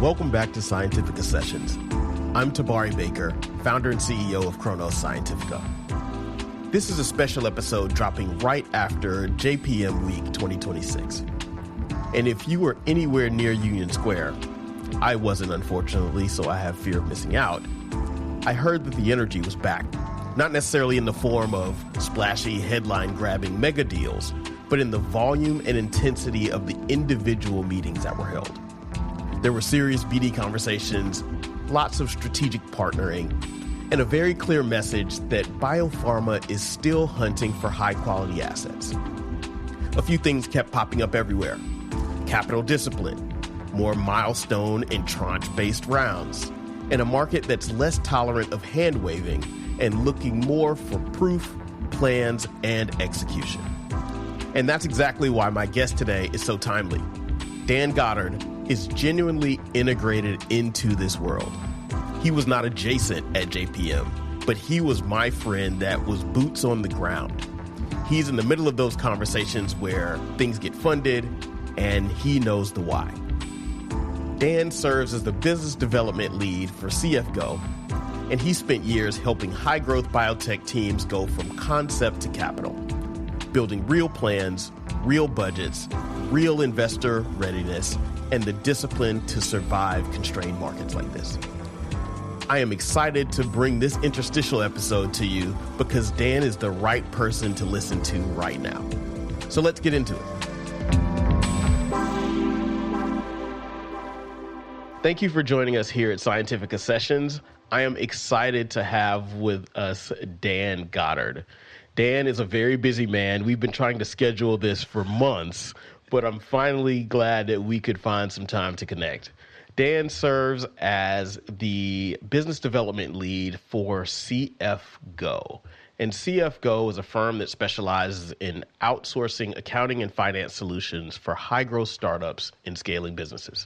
Welcome back to Scientifica Sessions. I'm Tabari Baker, founder and CEO of Chronos Scientifica. This is a special episode dropping right after JPM Week 2026. And if you were anywhere near Union Square, I wasn't, unfortunately, so I have fear of missing out. I heard that the energy was back, not necessarily in the form of splashy, headline-grabbing mega deals, but in the volume and intensity of the individual meetings that were held. There were serious BD conversations, lots of strategic partnering, and a very clear message that biopharma is still hunting for high-quality assets. A few things kept popping up everywhere. Capital discipline, more milestone and tranche-based rounds, and a market that's less tolerant of hand-waving and looking more for proof, plans, and execution. And that's exactly why my guest today is so timely. Dan Goddard is genuinely integrated into this world. He was not adjacent at JPM, but he was my friend that was boots on the ground. He's in the middle of those conversations where things get funded, and he knows the why. Dan serves as the business development lead for CFGO, and he spent years helping high-growth biotech teams go from concept to capital, building real plans, real budgets, real investor readiness, and the discipline to survive constrained markets like this. I am excited to bring this interstitial episode to you because Dan is the right person to listen to right now. So let's get into it. Thank you for joining us here at Scientifica Sessions. I am excited to have with us Dan Goddard. Dan is a very busy man. We've been trying to schedule this for months, but I'm finally glad that we could find some time to connect. Dan serves as the business development lead for CFGO. And CFGO is a firm that specializes in outsourcing accounting and finance solutions for high-growth startups and scaling businesses.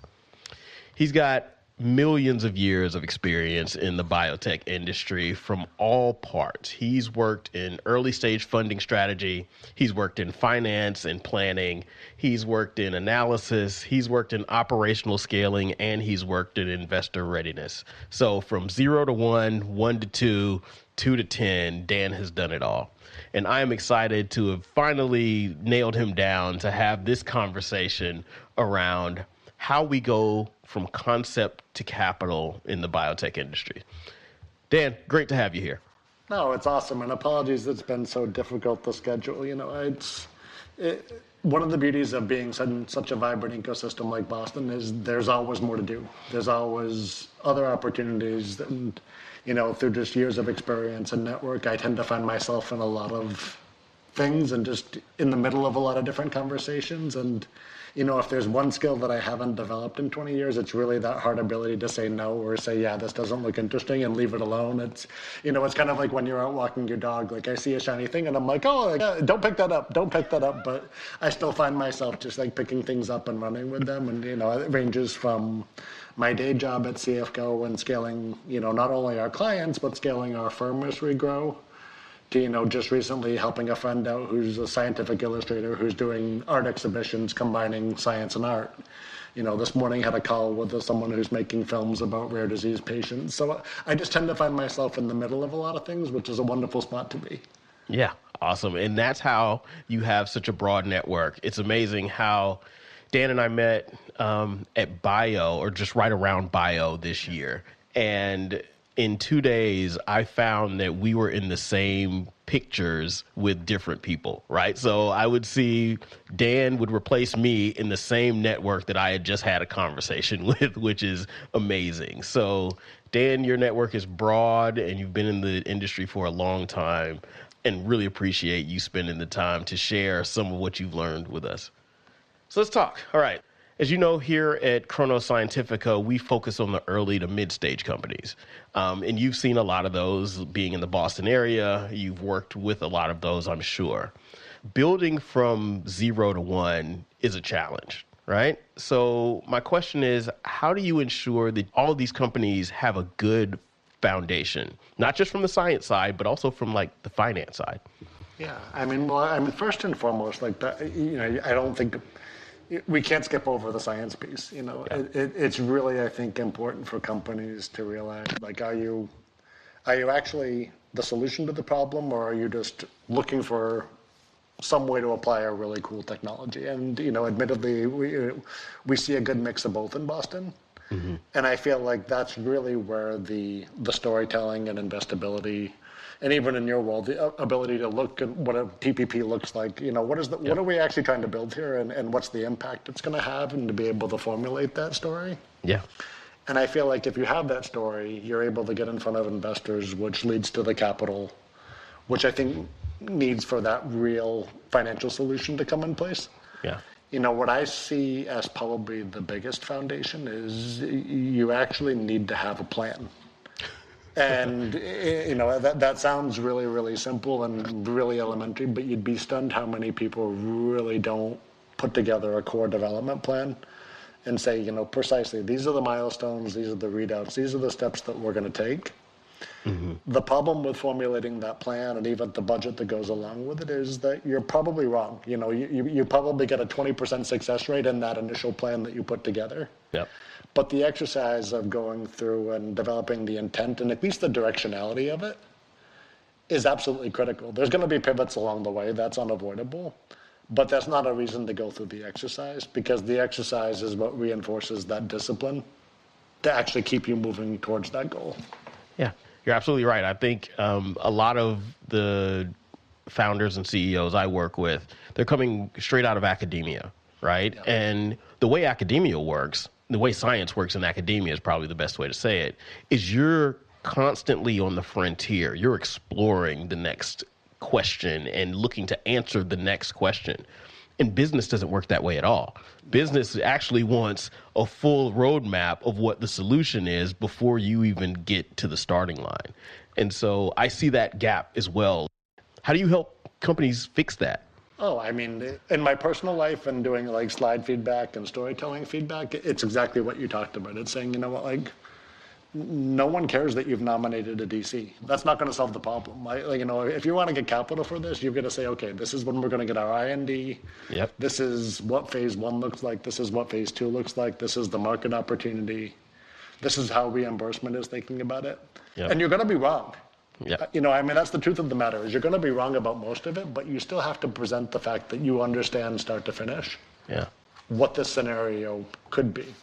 He's got millions of years of experience in the biotech industry from all parts. He's worked in early stage funding strategy. He's worked in finance and planning. He's worked in analysis. He's worked in operational scaling, and he's worked in investor readiness. So from 0 to 1, 1 to 2, 2 to 10, Dan has done it all. And I am excited to have finally nailed him down to have this conversation around how we go from concept to capital in the biotech industry. Dan, great to have you here. No, it's awesome. And apologies, it's been so difficult to schedule. You know, one of the beauties of being such a vibrant ecosystem like Boston is there's always more to do. There's always other opportunities. And, you know, through just years of experience and network, I tend to find myself in a lot of things and just in the middle of a lot of different conversations. And you know, if there's one skill that I haven't developed in 20 years, it's really that hard ability to say no or say, yeah, this doesn't look interesting and leave it alone. It's, you know, it's kind of like when you're out walking your dog, like I see a shiny thing and I'm like, oh, don't pick that up. Don't pick that up. But I still find myself just like picking things up and running with them. And, you know, it ranges from my day job at CFGO and scaling, you know, not only our clients, but scaling our firm as we grow, to, you know, just recently helping a friend out who's a scientific illustrator who's doing art exhibitions combining science and art. You know, this morning had a call with someone who's making films about rare disease patients. So I just tend to find myself in the middle of a lot of things, which is a wonderful spot to be. Yeah, awesome. And that's how you have such a broad network. It's amazing how Dan and I met at Bio, or just right around Bio this year. And in 2 days, I found that we were in the same pictures with different people, right? So I would see Dan would replace me in the same network that I had just had a conversation with, which is amazing. So Dan, your network is broad and you've been in the industry for a long time, and really appreciate you spending the time to share some of what you've learned with us. So let's talk. All right. As you know, here at Chronos Scientifica, we focus on the early to mid-stage companies. And you've seen a lot of those being in the Boston area. You've worked with a lot of those, I'm sure. Building from 0 to 1 is a challenge, right? So my question is, how do you ensure that all of these companies have a good foundation, not just from the science side, but also from like the finance side? Yeah, I mean, first and foremost, like that, you know, I don't think we can't skip over the science piece. It's really, I think, important for companies to realize, like, are you actually the solution to the problem, or are you just looking for some way to apply a really cool technology? And admittedly, we see a good mix of both in Boston. Mm-hmm. And I feel like that's really where the storytelling and investability, and even in your world, the ability to look at what a TPP looks like, what are we actually trying to build here, and what's the impact it's going to have, and to be able to formulate that story. Yeah. And I feel like if you have that story, you're able to get in front of investors, which leads to the capital, which I think needs for that real financial solution to come in place. Yeah. What I see as probably the biggest foundation is you actually need to have a plan. And, that sounds really, really simple and really elementary, but you'd be stunned how many people really don't put together a core development plan and say, precisely, these are the milestones, these are the readouts, these are the steps that we're going to take. Mm-hmm. The problem with formulating that plan and even the budget that goes along with it is that you're probably wrong. You probably get a 20% success rate in that initial plan that you put together. Yep. But the exercise of going through and developing the intent and at least the directionality of it is absolutely critical. There's going to be pivots along the way. That's unavoidable. But that's not a reason to go through the exercise, because the exercise is what reinforces that discipline to actually keep you moving towards that goal. Yeah. You're absolutely right. I think a lot of the founders and CEOs I work with, they're coming straight out of academia, right? Yeah. And the way academia works, the way science works in academia is probably the best way to say it, is you're constantly on the frontier. You're exploring the next question and looking to answer the next question. And business doesn't work that way at all. Business actually wants a full roadmap of what the solution is before you even get to the starting line. And so I see that gap as well. How do you help companies fix that? Oh, I mean, in my personal life and doing like slide feedback and storytelling feedback, it's exactly what you talked about. It's saying, no one cares that you've nominated a DC. That's not going to solve the problem. If you want to get capital for this, you've got to say, okay, this is when we're going to get our IND. Yep. This is what phase 1 looks like. This is what phase 2 looks like. This is the market opportunity. This is how reimbursement is thinking about it. Yep. And you're going to be wrong. Yep. That's the truth of the matter, is you're going to be wrong about most of it, but you still have to present the fact that you understand start to finish what this scenario could be.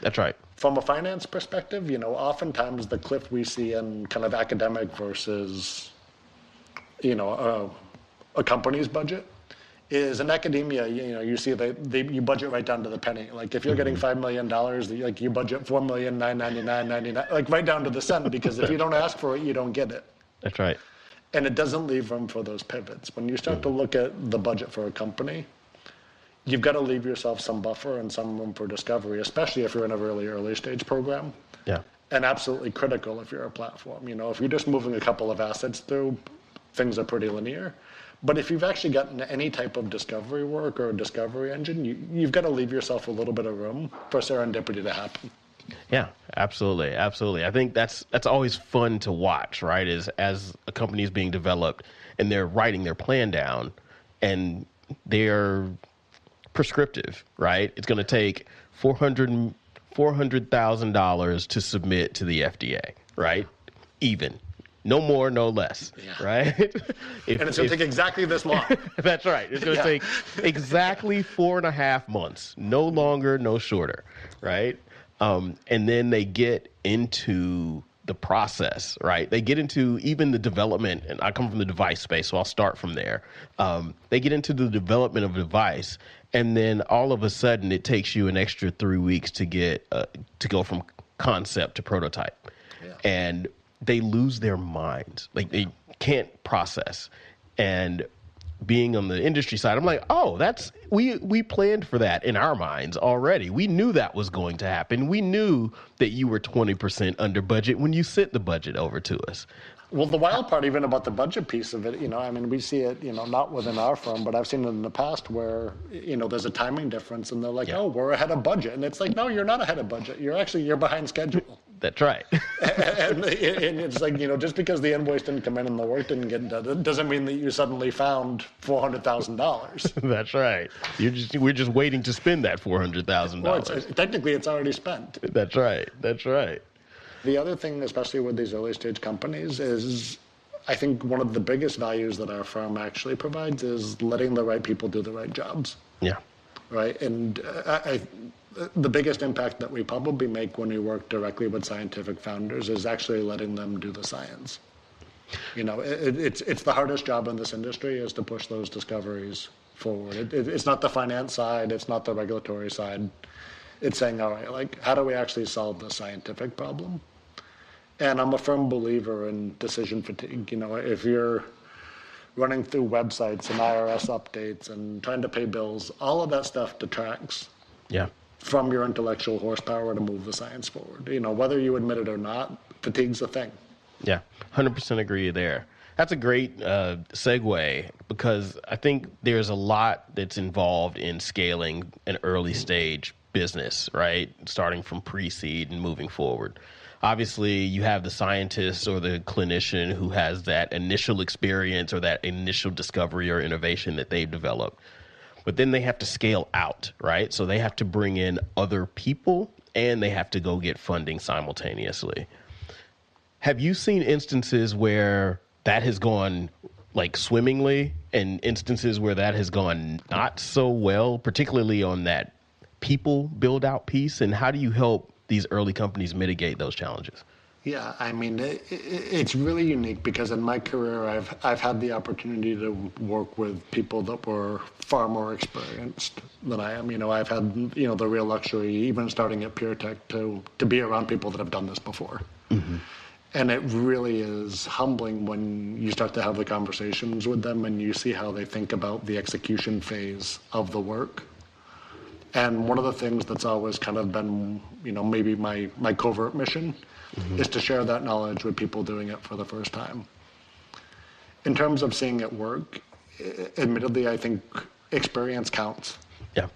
That's right. From a finance perspective, oftentimes the cliff we see in kind of academic versus, a company's budget is in academia. You see you budget right down to the penny. Like if you're getting $5 million, like you budget $4,999.99, like right down to the cent, because if you don't ask for it, you don't get it. That's right. And it doesn't leave room for those pivots. When you start to look at the budget for a company, you've got to leave yourself some buffer and some room for discovery, especially if you're in a really early stage program. Yeah. And absolutely critical if you're a platform. If you're just moving a couple of assets through, things are pretty linear. But if you've actually gotten any type of discovery work or a discovery engine, you've got to leave yourself a little bit of room for serendipity to happen. Yeah, absolutely. Absolutely. I think that's always fun to watch, right? As a company is being developed and they're writing their plan down and they're prescriptive, right? It's going to take $400,000 to submit to the FDA, right? Even. No more, no less, right? And it's going to take exactly this long. That's right. It's going to take exactly 4.5 months. No longer, no shorter, right? And then they get into the process, right? They get into even the development, and I come from the device space, so I'll start from there. They get into the development of a device, and then all of a sudden it takes you an extra 3 weeks to get to go from concept to prototype. Yeah. And they lose their minds. Like they can't process. And being on the industry side, I'm like, oh, we planned for that in our minds already. We knew that was going to happen. We knew that you were 20% under budget when you sent the budget over to us. Well, the wild part even about the budget piece of it, we see it, not within our firm, but I've seen it in the past where, there's a timing difference and they're like, oh, we're ahead of budget. And it's like, no, you're not ahead of budget. You're behind schedule. That's right. and it's like, just because the invoice didn't come in and the work didn't get done, it doesn't mean that you suddenly found $400,000. That's right. We're just waiting to spend that $400,000. Well, technically, it's already spent. That's right. That's right. The other thing, especially with these early stage companies, is I think one of the biggest values that our firm actually provides is letting the right people do the right jobs. Yeah. Right. And the biggest impact that we probably make when we work directly with scientific founders is actually letting them do the science. It's the hardest job in this industry is to push those discoveries forward. It's not the finance side. It's not the regulatory side. It's saying, all right, like, how do we actually solve the scientific problem? And I'm a firm believer in decision fatigue. If you're running through websites and IRS updates and trying to pay bills, all of that stuff detracts from your intellectual horsepower to move the science forward. Whether you admit it or not, fatigue's a thing. Yeah, 100% agree there. That's a great segue, because I think there's a lot that's involved in scaling an early stage business, right? Starting from pre-seed and moving forward. Obviously, you have the scientist or the clinician who has that initial experience or that initial discovery or innovation that they've developed. But then they have to scale out, right? So they have to bring in other people and they have to go get funding simultaneously. Have you seen instances where that has gone like swimmingly and instances where that has gone not so well, particularly on that people build out piece? And how do you help these early companies mitigate those challenges? Yeah, I mean, it's really unique because in my career, I've had the opportunity to work with people that were far more experienced than I am. I've had, the real luxury, even starting at Biotech, to be around people that have done this before. Mm-hmm. And it really is humbling when you start to have the conversations with them and you see how they think about the execution phase of the work. And one of the things that's always kind of been, maybe my covert mission is to share that knowledge with people doing it for the first time. In terms of seeing it work, admittedly, I think experience counts. Yeah.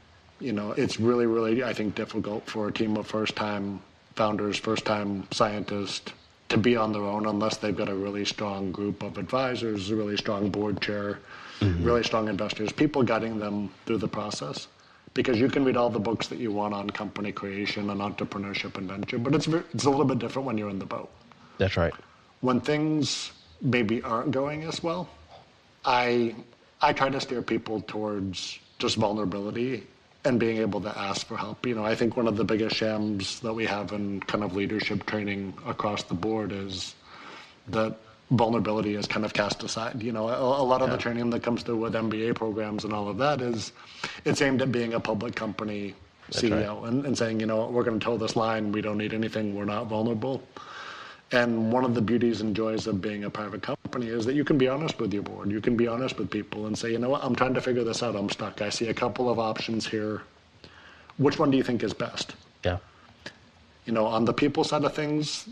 It's really, really, I think, difficult for a team of first-time founders, first-time scientists to be on their own unless they've got a really strong group of advisors, a really strong board chair, really strong investors, people guiding them through the process. Because you can read all the books that you want on company creation and entrepreneurship and venture, but it's a little bit different when you're in the boat. That's right. When things maybe aren't going as well, I try to steer people towards just vulnerability and being able to ask for help. I think one of the biggest shams that we have in kind of leadership training across the board is that vulnerability is kind of cast aside. A lot of the training that comes through with MBA programs and all of that it's aimed at being a public company CEO and saying, we're going to toe this line. We don't need anything. We're not vulnerable. And one of the beauties and joys of being a private company is that you can be honest with your board. You can be honest with people and say, I'm trying to figure this out. I'm stuck. I see a couple of options here. Which one do you think is best? Yeah. On the people side of things,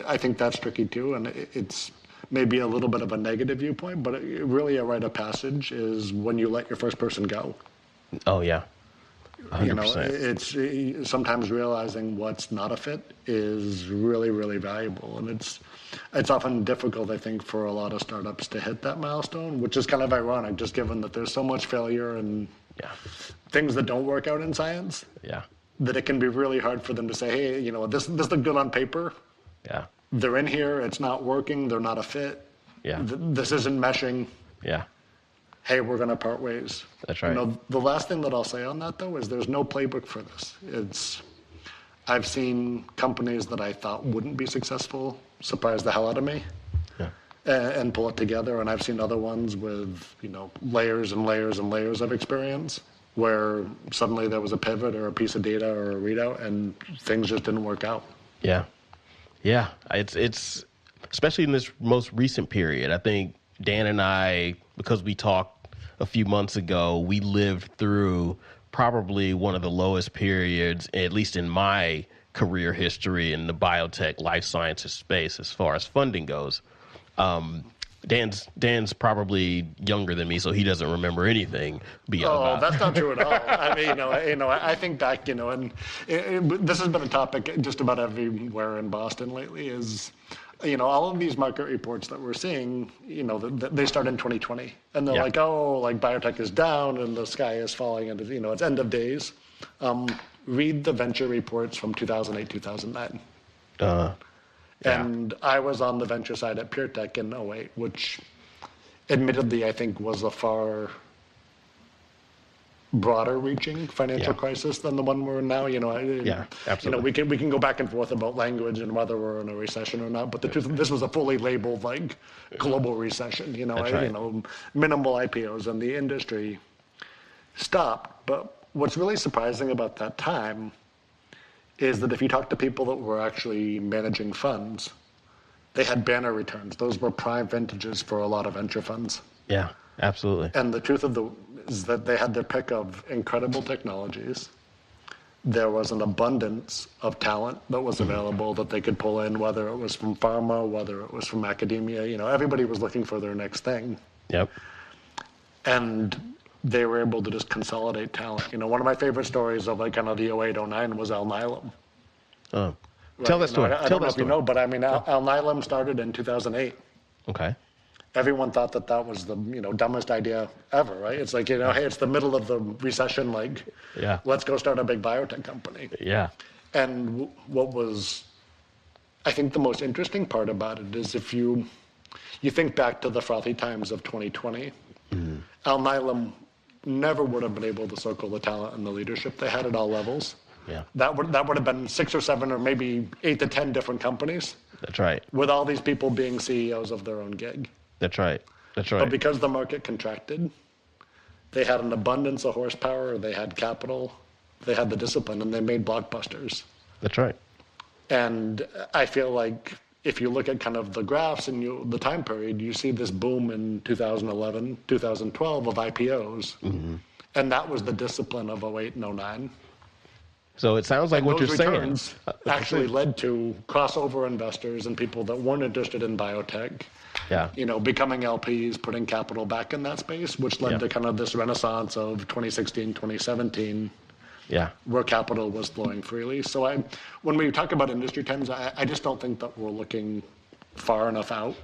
I think that's tricky too, and it's maybe a little bit of a negative viewpoint, but really a rite of passage is when you let your first person go. Oh, yeah. 100%. It's sometimes realizing what's not a fit is really, really valuable, and it's often difficult, I think, for a lot of startups to hit that milestone, which is kind of ironic, just given that there's so much failure and things that don't work out in science. Yeah. That it can be really hard for them to say, hey, this looks good on paper. Yeah. They're in here, it's not working, they're not a fit. Yeah. This isn't meshing. Yeah. Hey, we're going to part ways. That's right. The last thing that I'll say on that, though, is there's no playbook for this. I've seen companies that I thought wouldn't be successful surprise the hell out of me and pull it together. And I've seen other ones with, layers and layers and layers of experience where suddenly there was a pivot or a piece of data or a readout and things just didn't work out. Yeah. Yeah, it's especially in this most recent period. I think Dan and I, because we talked a few months ago, we lived through probably one of the lowest periods, at least in my career history in the biotech life sciences space as far as funding goes. Dan's probably younger than me, so he doesn't remember anything beyond. That's not true at all. I mean, I think back, and this has been a topic just about everywhere in Boston lately. Is all of these market reports that we're seeing, they start in 2020, and they're like, biotech is down and the sky is falling, and it's end of days. Read the venture reports from 2008, 2009. And I was on the venture side at PureTech in 2008, which admittedly I think was a far broader reaching financial crisis than the one we're in now. Absolutely. We can go back and forth about language and whether we're in a recession or not, but the truth, this was a fully labeled global recession. Minimal IPOs and the industry stopped. But what's really surprising about that time is that if you talk to people that were actually managing funds, they had banner returns. Those were prime vintages for a lot of venture funds. Yeah, absolutely. And the truth is that they had their pick of incredible technologies. There was an abundance of talent that was available that they could pull in, whether it was from pharma, whether it was from academia. Everybody was looking for their next thing. Yep. And they were able to just consolidate talent. One of my favorite stories of kind of the 08, 09 was Alnylam. Oh. Right? Tell that story. I don't know if you know, but I mean, Alnylam started in 2008. Okay. Everyone thought that was the dumbest idea ever, right? It's like, hey, it's the middle of the recession, let's go start a big biotech company. Yeah. And what was, I think, the most interesting part about it is if you think back to the frothy times of 2020, Alnylam never would have been able to circle the talent and the leadership they had at all levels. Yeah. That would have been 6 or 7 or maybe 8 to 10 different companies. That's right. With all these people being CEOs of their own gig. That's right. But because the market contracted, they had an abundance of horsepower, they had capital, they had the discipline, and they made blockbusters. That's right. And I feel like if you look at kind of the graphs and the time period, you see this boom in 2011, 2012 of IPOs. Mm-hmm. And that was the discipline of 08 and 09. So it sounds like what you're saying actually led to crossover investors and people that weren't interested in biotech. Yeah. Becoming LPs, putting capital back in that space, which led to kind of this renaissance of 2016, 2017. Yeah. Where capital was flowing freely. So when we talk about industry trends, I just don't think that we're looking far enough out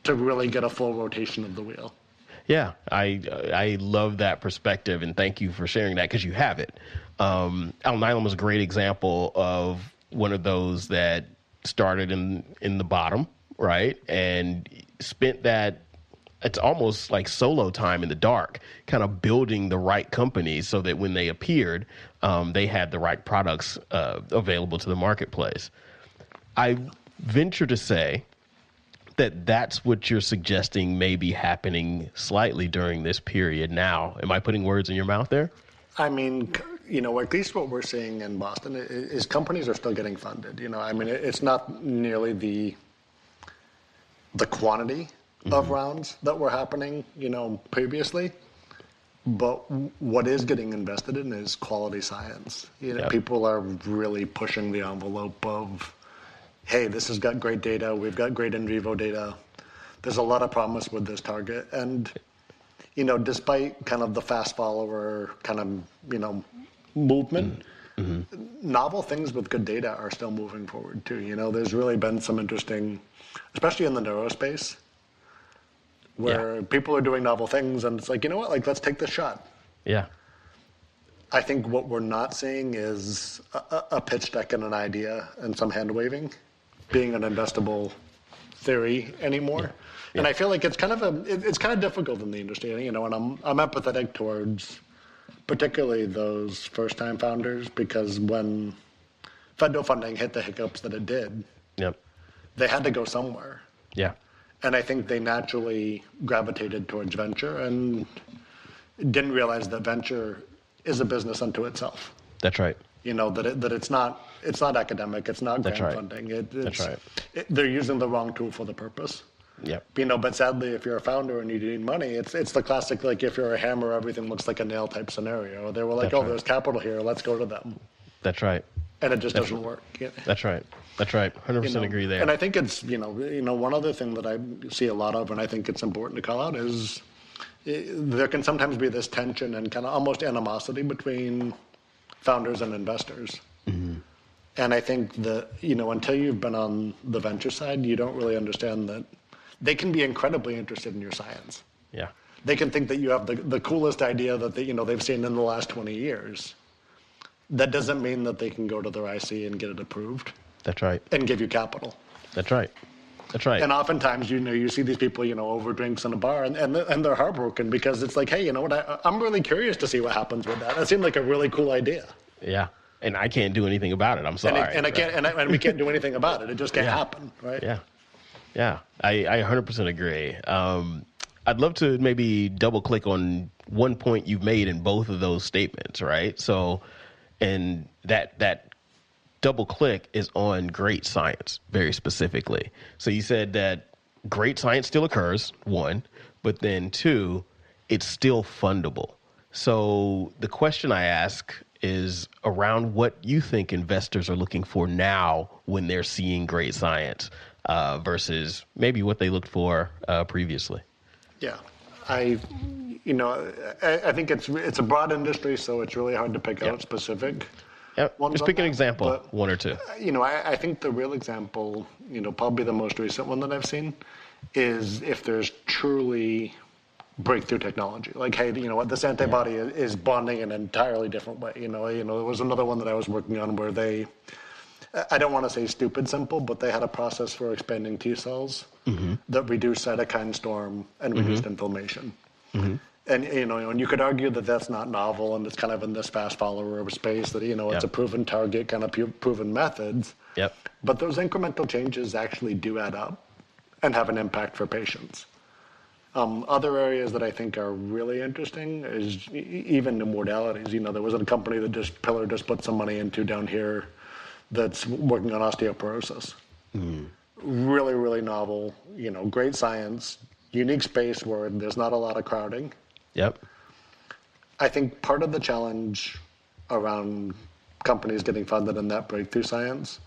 to really get a full rotation of the wheel. Yeah, I love that perspective, and thank you for sharing that because you have it. Alnylam was a great example of one of those that started in the bottom, right, and spent that. It's almost like solo time in the dark, kind of building the right companies so that when they appeared, they had the right products available to the marketplace. I venture to say that that's what you're suggesting may be happening slightly during this period now. Am I putting words in your mouth there? I mean, at least what we're seeing in Boston is companies are still getting funded. I mean, it's not nearly the quantity of rounds that were happening, previously. But what is getting invested in is quality science. People are really pushing the envelope of, hey, this has got great data. We've got great in vivo data. There's a lot of promise with this target. And, despite kind of the fast follower kind of, movement, novel things with good data are still moving forward too. There's really been some interesting, especially in the neurospace, where people are doing novel things, and it's like, let's take this shot. Yeah. I think what we're not seeing is a pitch deck and an idea and some hand waving being an investable theory anymore. Yeah. And I feel like it's kind of difficult in the industry, and I'm empathetic towards particularly those first-time founders, because when federal funding hit the hiccups that it did, they had to go somewhere. Yeah. And I think they naturally gravitated towards venture and didn't realize that venture is a business unto itself. That's right. That it's not academic, it's not grant funding. That's right. They're using the wrong tool for the purpose. Yeah. But sadly, if you're a founder and you need money, it's the classic, like, if you're a hammer, everything looks like a nail type scenario. They were like, there's capital here, let's go to them. That's right. and it just doesn't work. Yeah. That's right. That's right. 100% agree there. And I think it's, one other thing that I see a lot of, and I think it's important to call out, is there can sometimes be this tension and kind of almost animosity between founders and investors. Mm-hmm. And I think that, until you've been on the venture side, you don't really understand that they can be incredibly interested in your science. Yeah. They can think that you have the coolest idea that they've seen in the last 20 years. That doesn't mean that they can go to their IC and get it approved. That's right. And give you capital. That's right. That's right. And oftentimes, you see these people, over drinks in a bar, and they're heartbroken because it's like, hey, you know what? I'm really curious to see what happens with that. That seemed like a really cool idea. Yeah. And I can't do anything about it. I'm sorry. And we can't do anything about it. It just can't happen, right? Yeah. Yeah. I 100% agree. I'd love to maybe double click on one point you've made in both of those statements, right? So, and that double click is on great science, very specifically. So you said that great science still occurs, one, but then two, it's still fundable. So the question I ask is around what you think investors are looking for now when they're seeing great science versus maybe what they looked for previously. Yeah, I think it's a broad industry, so it's really hard to pick out specific. Yep. Just pick an example, but, one or two. I think the real example, probably the most recent one that I've seen, is if there's truly breakthrough technology. Like, hey, this antibody is bonding in an entirely different way. There was another one that I was working on where they, I don't want to say stupid simple, but they had a process for expanding T cells that reduced cytokine storm and reduced inflammation. Mm-hmm. And, and you could argue that that's not novel and it's kind of in this fast follower of space that, it's a proven target, kind of proven methods. Yep. But those incremental changes actually do add up and have an impact for patients. Other areas that I think are really interesting is even the modalities. There was a company that Pillar just put some money into down here that's working on osteoporosis. Mm. Really, really novel, great science, unique space where there's not a lot of crowding. Yep. I think part of the challenge around companies getting funded in that breakthrough science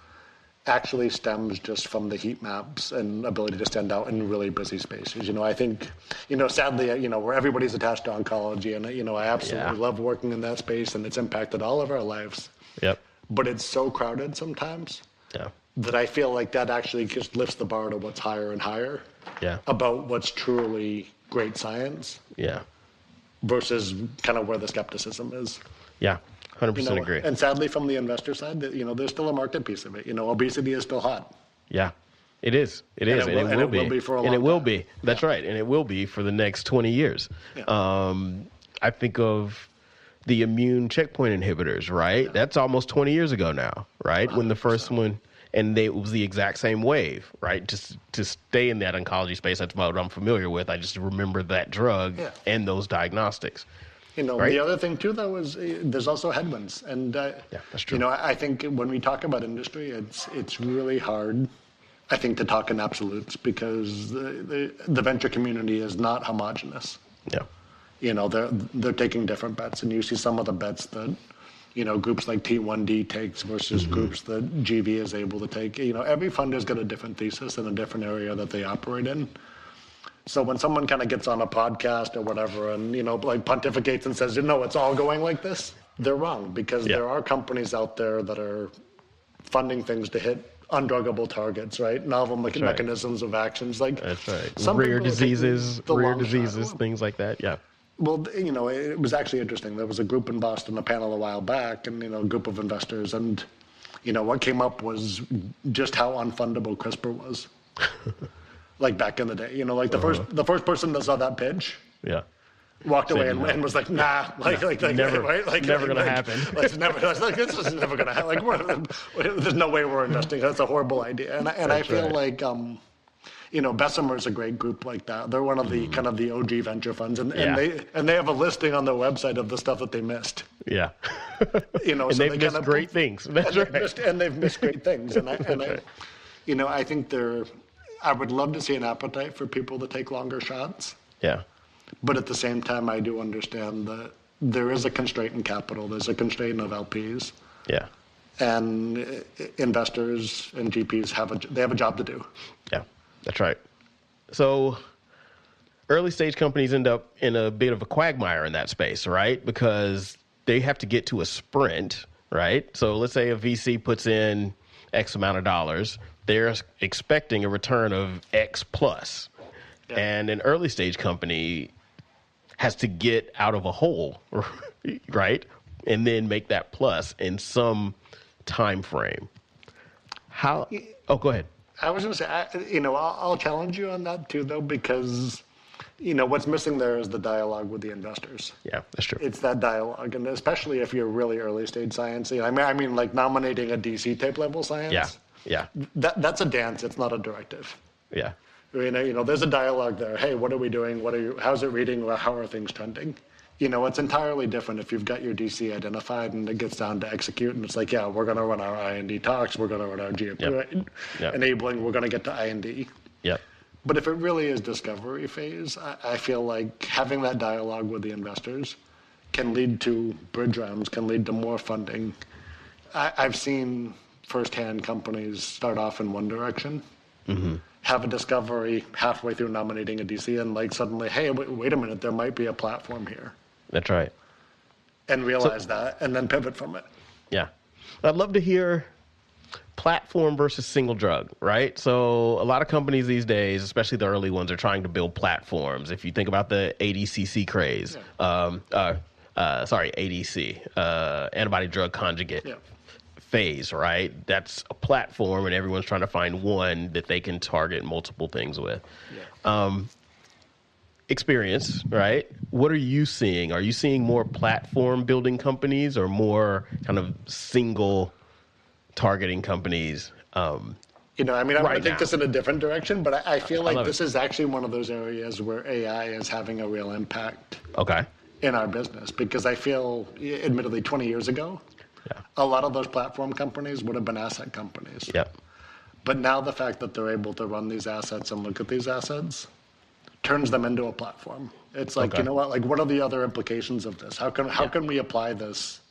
actually stems just from the heat maps and ability to stand out in really busy spaces. I think, sadly, where everybody's attached to oncology, and, I absolutely love working in that space, and it's impacted all of our lives. Yep. But it's so crowded sometimes that I feel like that actually just lifts the bar to what's higher and higher about what's truly great science. Yeah. Versus kind of where the skepticism is. Yeah, 100% agree. And sadly, from the investor side, there's still a market piece of it. obesity is still hot. Yeah, it is. It is, and it will be for a long time. And it will be. That's right, and it will be for the next 20 years. Yeah. I think of the immune checkpoint inhibitors, right? Yeah. That's almost 20 years ago now, right? 100%. When the first one. And it was the exact same wave, right? Just to stay in that oncology space, that's what I'm familiar with. I just remember that drug and those diagnostics. Right? The other thing, too, though, is there's also headwinds. And, that's true. I think when we talk about industry, it's really hard, I think, to talk in absolutes because the venture community is not homogenous. Yeah. They're taking different bets. And you see some of the bets that groups like T1D takes versus groups that GV is able to take. Every funder's got a different thesis in a different area that they operate in. So when someone kind of gets on a podcast or whatever and, pontificates and says, it's all going like this, they're wrong because there are companies out there that are funding things to hit undruggable targets, right? Novel mechanisms of actions. That's right. Rare diseases, things like that. Yeah. Well, it was actually interesting. There was a group in Boston, a panel a while back, and, a group of investors. And, what came up was just how unfundable CRISPR was. Back in the day. The first person that saw that pitch walked away and was like, nah. Never, right? Never going to happen. This is never going to happen. There's no way we're investing. That's a horrible idea. And I feel like... Bessemer is a great group like that. They're one of the kind of the OG venture funds, and they have a listing on their website of the stuff that they missed. Yeah, and so they've missed great things. That's right. And they've missed great things, and I think I would love to see an appetite for people to take longer shots. Yeah, but at the same time, I do understand that there is a constraint in capital. There's a constraint of LPs. Yeah. and investors and GPs have a job to do. Yeah, that's right. So early stage companies end up in a bit of a quagmire in that space, right? Because they have to get to a sprint, right? So let's say a VC puts in X amount of dollars. They're expecting a return of X plus. Yeah. And an early stage company has to get out of a hole, right? And then make that plus in some time frame. How? Oh, go ahead. I was going to say, I'll challenge you on that too, though, because, what's missing there is the dialogue with the investors. Yeah, that's true. It's that dialogue, and especially if you're really early stage science. I mean, like nominating a DC type level science. Yeah. That's a dance. It's not a directive. Yeah. There's a dialogue there. Hey, what are we doing? How's it reading? How are things trending? It's entirely different if you've got your DC identified and it gets down to execute and it's like, yeah, we're going to run our IND talks, we're going to run our GMP enabling, we're going to get to IND. Yep. But if it really is discovery phase, I feel like having that dialogue with the investors can lead to bridge rounds, can lead to more funding. I've seen firsthand companies start off in one direction, have a discovery halfway through nominating a DC and like suddenly, hey, wait a minute, there might be a platform here. That's right. And realize that and then pivot from it. Yeah. I'd love to hear platform versus single drug, right? So a lot of companies these days, especially the early ones, are trying to build platforms. If you think about the ADCC craze, ADC, antibody drug conjugate phase, right? That's a platform and everyone's trying to find one that they can target multiple things with. Yeah. Experience, right? What are you seeing? Are you seeing more platform building companies or more kind of single targeting companies? I'm going to take this in a different direction, but I feel like this is actually one of those areas where AI is having a real impact in our business, because I feel, admittedly, 20 years ago, a lot of those platform companies would have been asset companies. Yep. But now the fact that they're able to run these assets and look at these assets turns them into a platform. It's like, what are the other implications of this? How can we apply this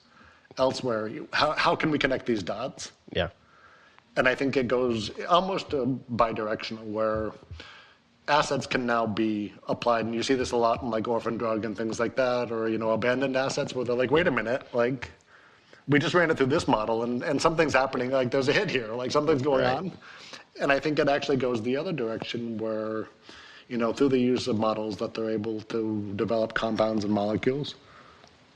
elsewhere? How can we connect these dots? Yeah. And I think it goes almost bi-directional, where assets can now be applied. And you see this a lot in like orphan drug and things like that, or, abandoned assets where they're like, wait a minute, like we just ran it through this model and something's happening. Like there's a hit here, like something's going on. And I think it actually goes the other direction where, through the use of models that they're able to develop compounds and molecules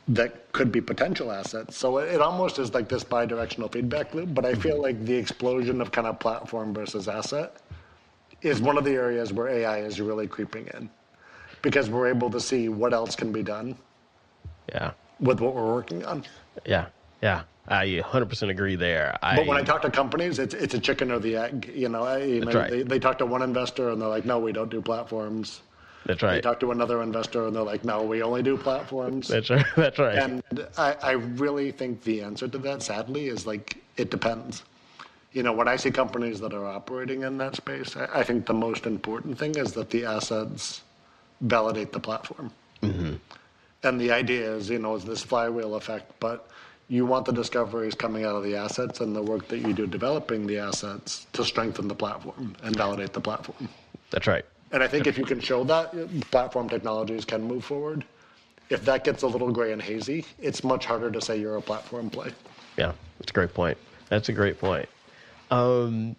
that could be potential assets. So it almost is like this bi-directional feedback loop, but I feel like the explosion of kind of platform versus asset is one of the areas where AI is really creeping in, because we're able to see what else can be done with what we're working on. Yeah. I 100% agree there. But when I talk to companies, it's a chicken or the egg. They talk to one investor and they're like, no, we don't do platforms. That's right. They talk to another investor and they're like, no, we only do platforms. That's right. That's right. And I really think the answer to that, sadly, is like, it depends. When I see companies that are operating in that space, I think the most important thing is that the assets validate the platform. Mm-hmm. And the idea is, is this flywheel effect, but you want the discoveries coming out of the assets and the work that you do developing the assets to strengthen the platform and validate the platform. That's right. And I think if you can show that, platform technologies can move forward. If that gets a little gray and hazy, it's much harder to say you're a platform play. Yeah, that's a great point. That's a great point. I'm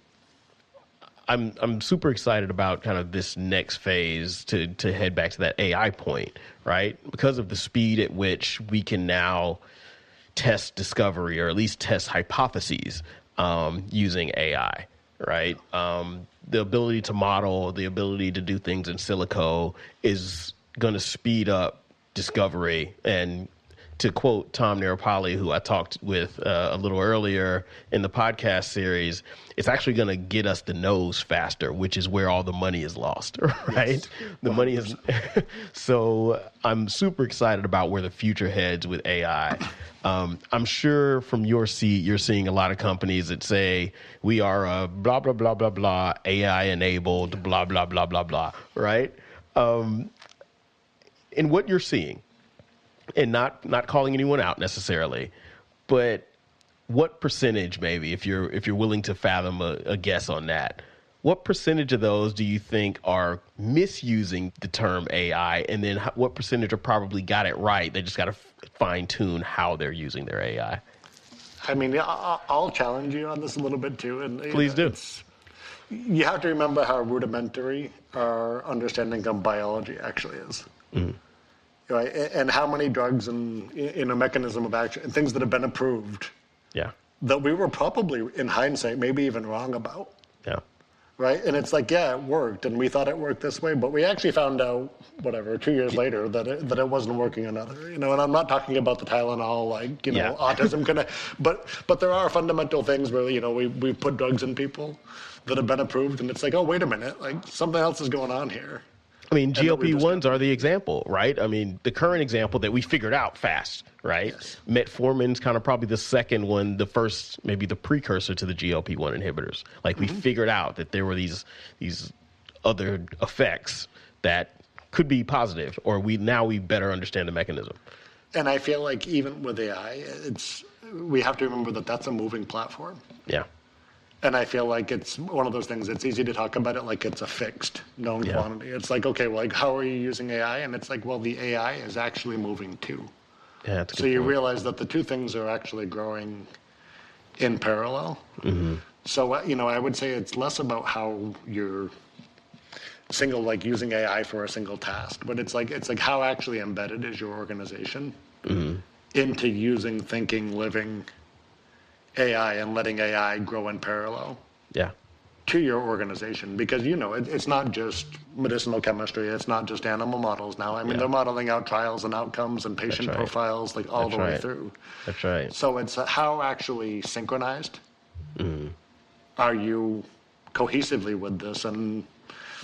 super excited about kind of this next phase to head back to that AI point, right? Because of the speed at which we can now test discovery, or at least test hypotheses using AI, right? The ability to model, the ability to do things in silico is going to speed up discovery. And to quote Tom Narapali, who I talked with a little earlier in the podcast series, it's actually going to get us the nose faster, which is where all the money is lost, right? Yes. The money is. So I'm super excited about where the future heads with AI. I'm sure from your seat, you're seeing a lot of companies that say we are a blah, blah, blah, blah, blah, AI enabled, blah, blah, blah, blah, blah, right? And what you're seeing, and not calling anyone out necessarily, but what percentage, maybe, if you're willing to fathom a guess on that, what percentage of those do you think are misusing the term AI? And then what percentage are probably got it right? They just got to fine tune how they're using their AI. I mean, I'll challenge you on this a little bit too. And Please do. You have to remember how rudimentary our understanding of biology actually is. Mm-hmm. Right? And how many drugs and in a mechanism of action and things that have been approved that we were probably, in hindsight, maybe even wrong about. Yeah. Right? And it's like, yeah, it worked, and we thought it worked this way, but we actually found out, 2 years later, that it wasn't working another. And I'm not talking about the Tylenol, autism but there are fundamental things where, we put drugs in people that have been approved, and it's like, oh, wait a minute, like something else is going on here. I mean, GLP-1s are the example, right? I mean, the current example that we figured out fast, right? Yes. Metformin's kind of probably the second one, the first, maybe the precursor to the GLP-1 inhibitors. Like, we figured out that there were these other effects that could be positive, or we better understand the mechanism. And I feel like even with AI, we have to remember that that's a moving platform. Yeah. And I feel like it's one of those things, it's easy to talk about it like it's a fixed, known quantity. It's like, okay, well, like, how are you using AI? And it's like, well, the AI is actually moving too. Yeah, that's a good point. You point. realize that the two things are actually growing in parallel. Mm-hmm. So, I would say it's less about how you're using AI for a single task, but it's like how actually embedded is your organization into using, thinking, living AI and letting AI grow in parallel to your organization. Because, it's not just medicinal chemistry. It's not just animal models now. I mean, they're modeling out trials and outcomes and patient profiles all the way through. That's right. So it's how actually synchronized are you cohesively with this? And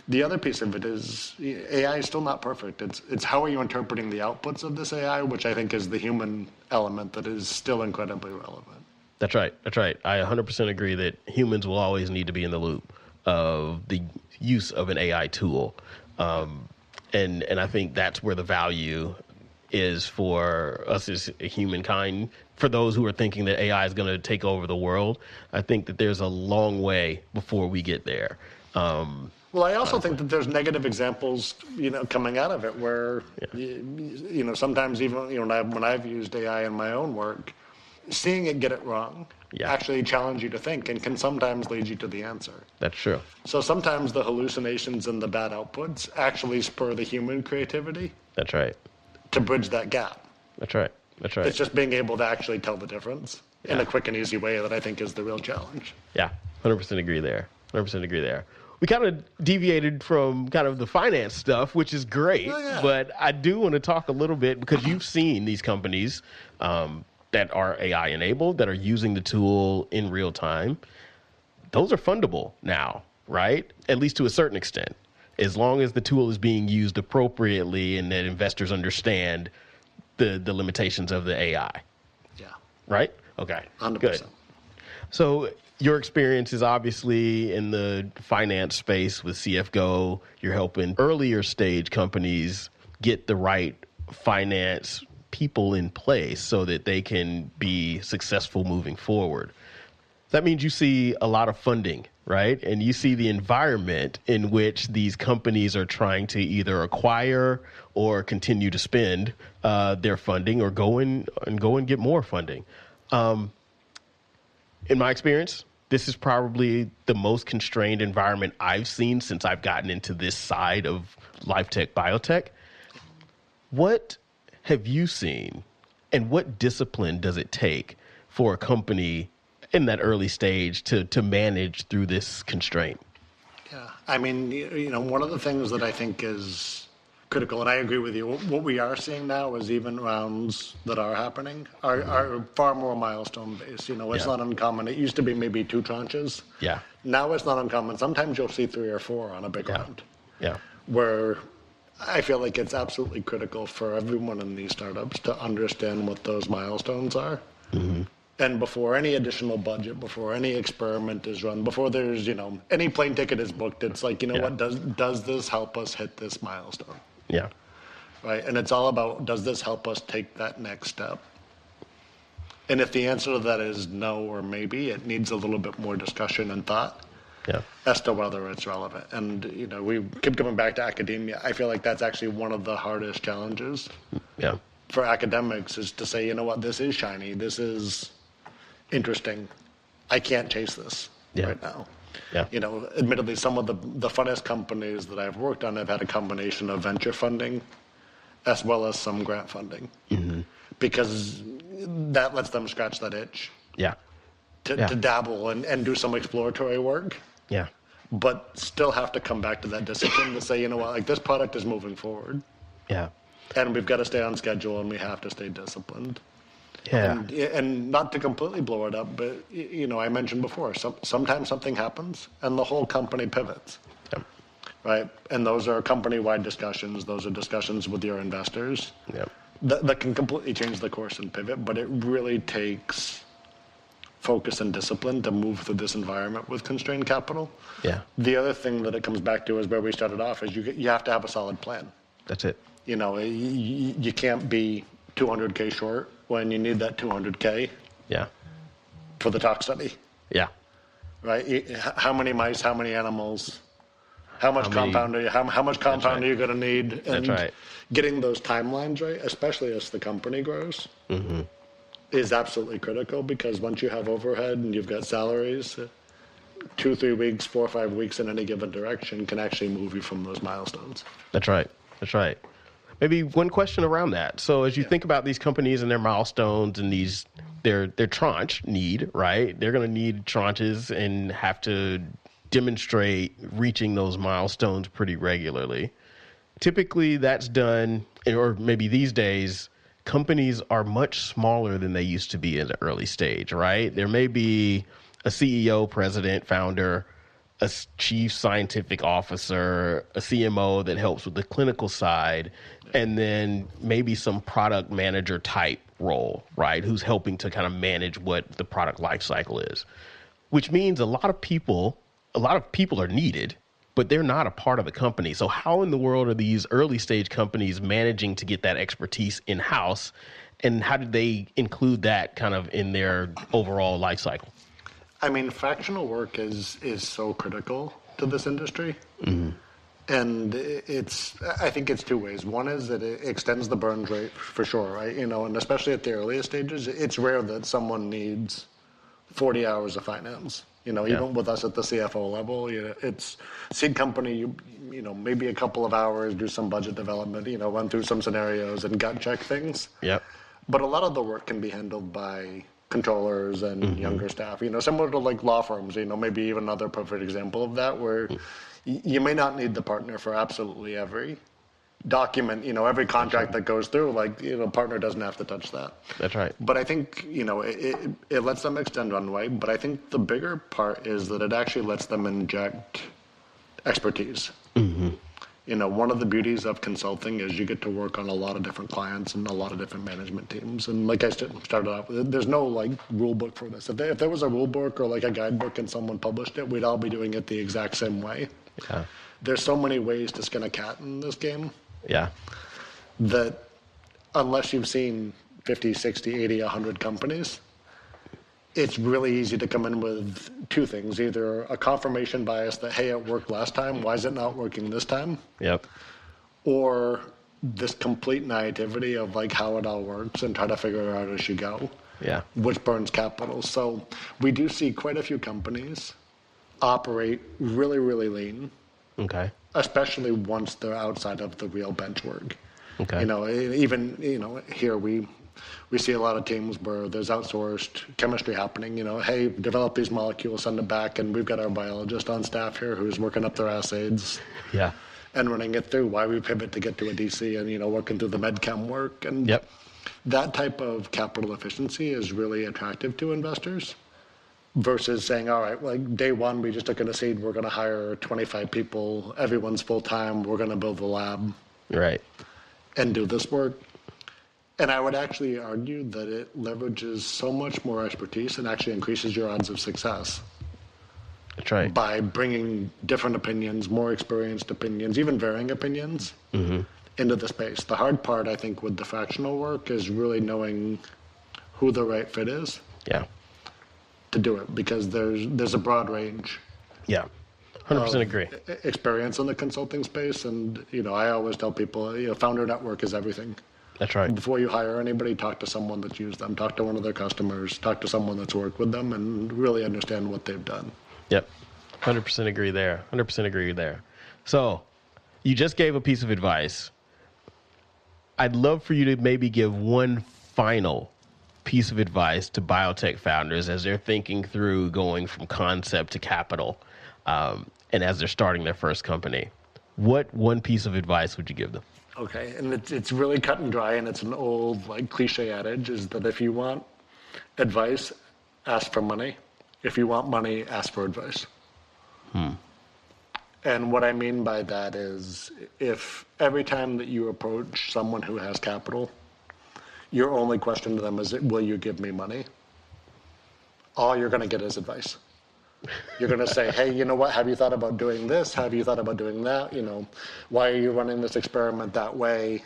the other piece of it is AI is still not perfect. It's how are you interpreting the outputs of this AI, which I think is the human element that is still incredibly relevant. That's right. I 100% agree that humans will always need to be in the loop of the use of an AI tool. And I think that's where the value is for us as humankind. For those who are thinking that AI is going to take over the world, I think that there's a long way before we get there. Well, I also think that there's negative examples, coming out of it where, sometimes even, when I've used AI in my own work, seeing it get it wrong actually challenge you to think and can sometimes lead you to the answer. That's true. So sometimes the hallucinations and the bad outputs actually spur the human creativity. That's right. To bridge that gap. That's right. It's just being able to actually tell the difference in a quick and easy way that I think is the real challenge. Yeah, 100% agree there. We kind of deviated from kind of the finance stuff, which is great, but I do want to talk a little bit because you've seen these companies that are AI enabled, that are using the tool in real time. Those are fundable now, right? At least to a certain extent, as long as the tool is being used appropriately and that investors understand the limitations of the AI. Yeah. Right? Okay. 100%. Good. So your experience is obviously in the finance space with CFGO. You're helping earlier stage companies get the right finance people in place so that they can be successful moving forward. That means you see a lot of funding, right? And you see the environment in which these companies are trying to either acquire or continue to spend their funding or go and get more funding. In my experience, this is probably the most constrained environment I've seen since I've gotten into this side of life tech, biotech. What have you seen, and what discipline does it take for a company in that early stage to manage through this constraint? Yeah, I mean, one of the things that I think is critical, and I agree with you, what we are seeing now is even rounds that are happening are far more milestone based. It's not uncommon. It used to be maybe 2 tranches. Yeah. Now it's not uncommon. Sometimes you'll see 3 or 4 on a big round. Yeah. Where I feel like it's absolutely critical for everyone in these startups to understand what those milestones are. Mm-hmm. And before any additional budget, before any experiment is run, before there's, any plane ticket is booked, it's like, what, does this help us hit this milestone? Yeah. Right. And it's all about, does this help us take that next step? And if the answer to that is no or maybe, it needs a little bit more discussion and thought as to whether it's relevant. And, we keep coming back to academia. I feel like that's actually one of the hardest challenges for academics is to say, you know what, this is shiny, this is interesting. I can't chase this right now. Yeah. Admittedly, some of the funnest companies that I've worked on have had a combination of venture funding as well as some grant funding. Mm-hmm. Because that lets them scratch that itch. To dabble and do some exploratory work. But still have to come back to that discipline to say, you know what, like this product is moving forward. And we've got to stay on schedule and we have to stay disciplined. And not to completely blow it up, but, I mentioned before, sometimes something happens and the whole company pivots. Right? And those are company-wide discussions. Those are discussions with your investors. That can completely change the course and pivot, but it really takes focus and discipline to move through this environment with constrained capital. The other thing that it comes back to is where we started off is you have to have a solid plan. That's it. You can't be 200K short when you need that 200K for the tox study. Right? How many mice, how many animals, how much compound are you going to need? And getting those timelines right, especially as the company grows, is absolutely critical because once you have overhead and you've got salaries, 2, 3 weeks, 4 or 5 weeks in any given direction can actually move you from those milestones. That's right. Maybe one question around that. So as you think about these companies and their milestones and their tranche need, right? They're going to need tranches and have to demonstrate reaching those milestones pretty regularly. Typically that's done, or maybe these days, companies are much smaller than they used to be in the early stage, right? There may be a CEO, president, founder, a chief scientific officer, a CMO that helps with the clinical side, and then maybe some product manager type role, right? Who's helping to kind of manage what the product life cycle is, which means a lot of people are needed, but they're not a part of the company. So how in the world are these early stage companies managing to get that expertise in-house, and how did they include that kind of in their overall life cycle? I mean, fractional work is so critical to this industry. And I think it's two ways. One is that it extends the burn rate for sure, right? And especially at the earliest stages, it's rare that someone needs 40 hours of finance. Even with us at the CFO level, it's seed company, maybe a couple of hours, do some budget development, run through some scenarios and gut check things. But a lot of the work can be handled by controllers and younger staff, similar to like law firms, maybe even another perfect example of that where you may not need the partner for absolutely every document, every contract that goes through, partner doesn't have to touch that. That's right. But I think, it lets them extend runway, but I think the bigger part is that it actually lets them inject expertise. One of the beauties of consulting is you get to work on a lot of different clients and a lot of different management teams. And like I started off with, there's no rule book for this. If there was a rule book or a guidebook and someone published it, we'd all be doing it the exact same way. There's so many ways to skin a cat in this game. That unless you've seen 50, 60, 80, 100 companies, it's really easy to come in with two things. Either a confirmation bias that, hey, it worked last time, why is it not working this time? Or this complete naivety of how it all works and try to figure it out as you go. Which burns capital. So we do see quite a few companies operate really, really lean. Especially once they're outside of the real bench work. Even here we see a lot of teams where there's outsourced chemistry happening. Hey, develop these molecules, send it back, and we've got our biologist on staff here who's working up their assays. And running it through. Why we pivot to get to a DC and working through the med chem work. And that type of capital efficiency is really attractive to investors. Versus saying, all right, day one, we just took in a seed, we're going to hire 25 people, everyone's full-time, we're going to build the lab. And do this work. And I would actually argue that it leverages so much more expertise and actually increases your odds of success. By bringing different opinions, more experienced opinions, even varying opinions into the space. The hard part, I think, with the fractional work is really knowing who the right fit is. Yeah. To do it, because there's a broad range. Yeah. 100% agree. Experience in the consulting space, and I always tell people, founder network is everything. That's right. Before you hire anybody, talk to someone that's used them, talk to one of their customers, talk to someone that's worked with them, and really understand what they've done. Yep. 100% agree there. 100% agree there. So, you just gave a piece of advice. I'd love for you to maybe give one final piece of advice to biotech founders as they're thinking through going from concept to capital, and as they're starting their first company. What one piece of advice would you give them? Okay, and it's really cut and dry, and it's an old cliche adage, is that if you want advice, ask for money. If you want money, ask for advice. And what I mean by that is, if every time that you approach someone who has capital, your only question to them is, will you give me money? All you're going to get is advice. You're going to say, hey, you know what? Have you thought about doing this? Have you thought about doing that? Why are you running this experiment that way?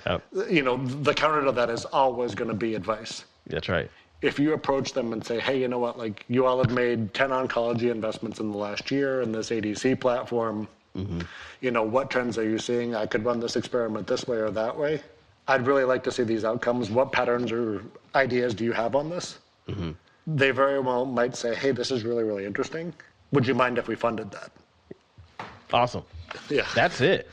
Yep. The counter to that is always going to be advice. That's right. If you approach them and say, hey, you know what? You all have made 10 oncology investments in the last year in this ADC platform. What trends are you seeing? I could run this experiment this way or that way. I'd really like to see these outcomes. What patterns or ideas do you have on this? They very well might say, hey, this is really, really interesting. Would you mind if we funded that? Awesome. Yeah. That's it.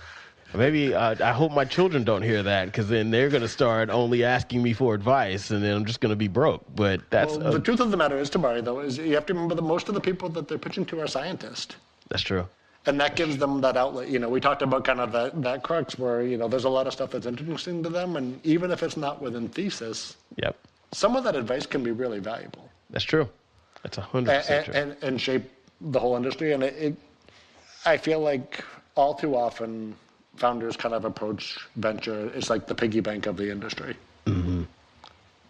Maybe I hope my children don't hear that, because then they're going to start only asking me for advice, and then I'm just going to be broke. But that's the truth of the matter is, Tabari, though, is you have to remember that most of the people that they're pitching to are scientists. That's true. And that gives them that outlet. We talked about kind of that crux where, there's a lot of stuff that's interesting to them. And even if it's not within thesis, Yep. some of that advice can be really valuable. That's true. That's 100% true. And shape the whole industry. And I feel like all too often founders kind of approach venture, it's like the piggy bank of the industry.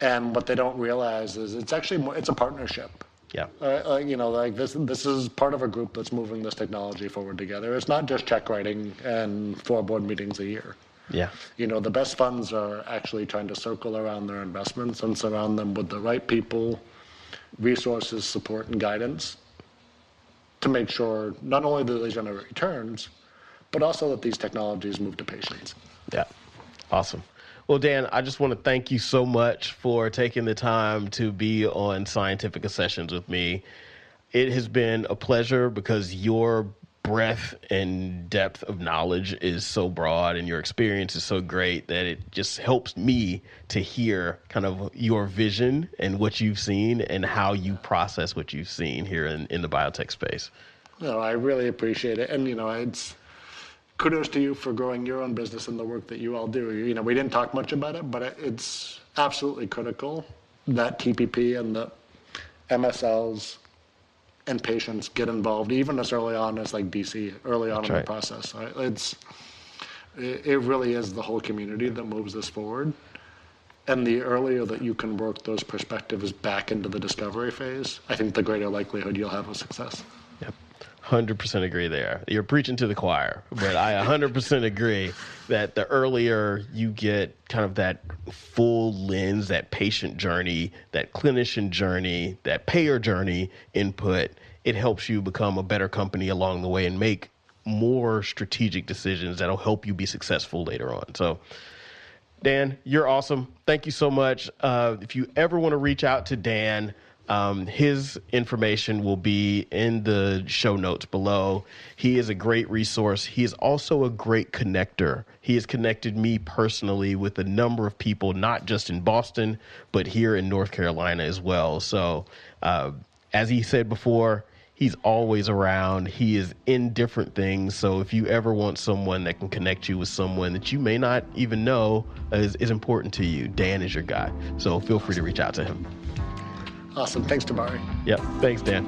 And what they don't realize is it's actually it's a partnership. Yeah. This is part of a group that's moving this technology forward together. It's not just check writing and 4 board meetings a year. Yeah. The best funds are actually trying to circle around their investments and surround them with the right people, resources, support, and guidance to make sure not only do they generate returns, but also that these technologies move to patients. Yeah. Awesome. Well, Dan, I just want to thank you so much for taking the time to be on Scientific Sessions with me. It has been a pleasure, because your breadth and depth of knowledge is so broad and your experience is so great that it just helps me to hear kind of your vision and what you've seen and how you process what you've seen here in the biotech space. No, I really appreciate it. And, it's kudos to you for growing your own business and the work that you all do. We didn't talk much about it, but it's absolutely critical that TPP and the MSLs and patients get involved, even as early on as DC, early on in the process. It really is the whole community that moves this forward. And the earlier that you can work those perspectives back into the discovery phase, I think the greater likelihood you'll have of success. Yep. 100% agree there. You're preaching to the choir, but I 100% agree that the earlier you get kind of that full lens, that patient journey, that clinician journey, that payer journey input, it helps you become a better company along the way and make more strategic decisions that'll help you be successful later on. So, Dan, you're awesome. Thank you so much. If you ever want to reach out to Dan, his information will be in the show notes below. He is a great resource. He is also a great connector. He has connected me personally with a number of people, not just in Boston, but here in North Carolina as well. So, as he said before, he's always around. He is in different things. So if you ever want someone that can connect you with someone that you may not even know is important to you, Dan is your guy. So feel free to reach out to him. Awesome. Thanks, Tabari. Yep. Thanks, Dan.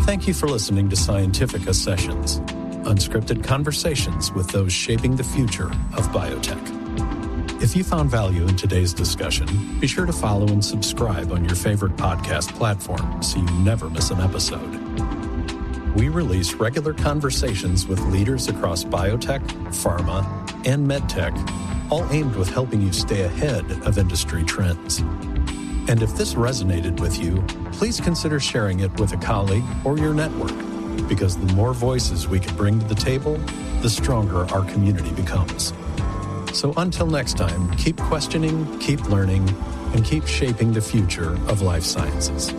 Thank you for listening to Scientific Sessions, unscripted conversations with those shaping the future of biotech. If you found value in today's discussion, be sure to follow and subscribe on your favorite podcast platform so you never miss an episode. We release regular conversations with leaders across biotech, pharma, and medtech all aimed with helping you stay ahead of industry trends. And if this resonated with you, please consider sharing it with a colleague or your network, because the more voices we can bring to the table, the stronger our community becomes. So until next time, keep questioning, keep learning, and keep shaping the future of life sciences.